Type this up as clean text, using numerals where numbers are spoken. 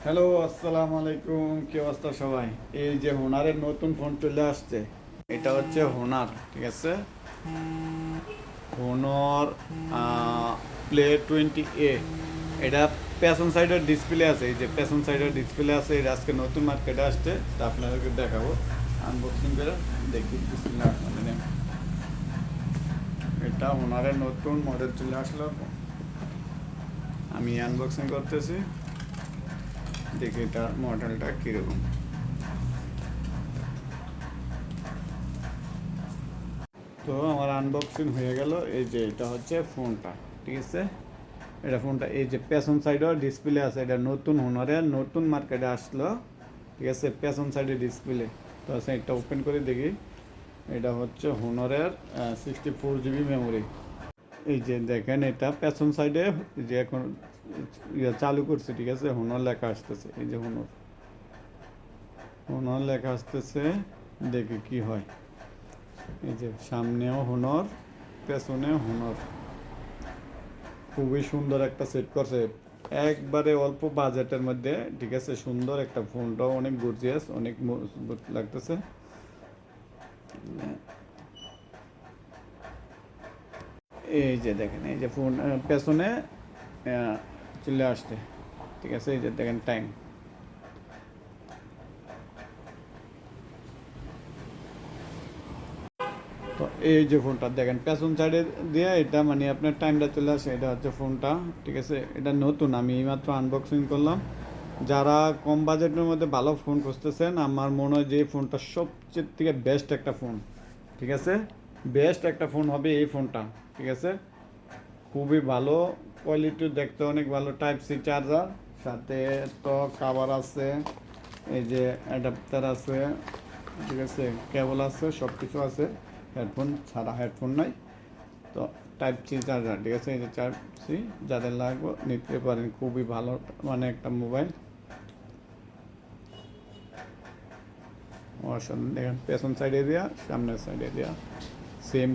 Hello, আসসালামু আলাইকুম। কি অবস্থা সবাই? এই যে হোনারের নতুন ফোন চলে আসছে, এটা হচ্ছে হোনার, ঠিক আছে। হোনর প্লে 20A। এটা পেছন সাইডের ডিসপ্লে আছে, এই যে পেছন সাইডের ডিসপ্লে আছে। এটা আজকে নতুন মার্কেটে আসছে, তা আপনাদেরকে দেখাবো আনবক্সিং করে। দেখি বিসমিল্লাহির রহমানির রহিম। এটা হোনারের নতুন মডেল চলে আসলো, আমি আনবক্সিং করতেছি। দেখি এটার মডেলটা কীরকম। তো আমার আনবক্সিং হয়ে গেল। এই যে এটা হচ্ছে ফোনটা, ঠিক আছে। এটা ফোনটা এই যে পেছন সাইডেও ডিসপ্লে আছে। এটা নতুন হোনারের নতুন মার্কেটে আসলো, ঠিক আছে। পেছন সাইডে ডিসপ্লে তো আছে। এটা ওপেন করে দেখি। এটা হচ্ছে হোনারের 64 GB মেমোরি। এই যে দেখেন, এটা পেছন সাইডে যে এখন চালু করছে, ঠিক আছে। হোনার লেখা আসতেছে, এই যে হোনার হোনার লেখা আসতেছে। দেখি কি হয়। এই যে সামনেও হোনর, পেছনেও হোনর। খুবই সুন্দর একটা সেট করছে, একবারে অল্প বাজেটের মধ্যে, ঠিক আছে। সুন্দর একটা, ফোনটাও অনেক গর্জিয়াস, অনেক মজবুত লাগতেছে। এই যে দেখেন, এই যে ফোন পেছনে চলে আসছে, ঠিক আছে। এই যে দেখেন টাইম। তো এই যে ফোনটা দেখেন পেছন সাইডে দিয়ে, এটা মানে আপনার টাইমটা চলে আসে। এটা হচ্ছে ফোনটা, ঠিক আছে। এটা নতুন, আমি এইমাত্র আনবক্সিং করলাম। যারা কম বাজেটের মধ্যে ভালো ফোন খুঁজতেছেন, আমার মনে হয় যে এই ফোনটা সবচেয়ে থেকে বেস্ট একটা ফোন, ঠিক আছে। বেস্ট একটা ফোন হবে এই ফোনটা, ঠিক আছে। খুবই ভালো কোয়ালিটি, দেখতে অনেক ভালো। টাইপ C চার্জার, সাথে তো কাভার আছে, এই যে অ্যাডাপ্টার আছে, ঠিক আছে। কেবল আছে, সব কিছু আছে। হেডফোন ছাড়া, হেডফোন নাই। তো টাইপ C চার্জার, ঠিক আছে। এই যে টাইপ C, যাদের লাগবে নিতে পারেন। খুবই ভালো মানে একটা মোবাইল। অসাধারণ। দেখেন পেছন সাইডে দেওয়া, সামনের সাইডে দেওয়া সেম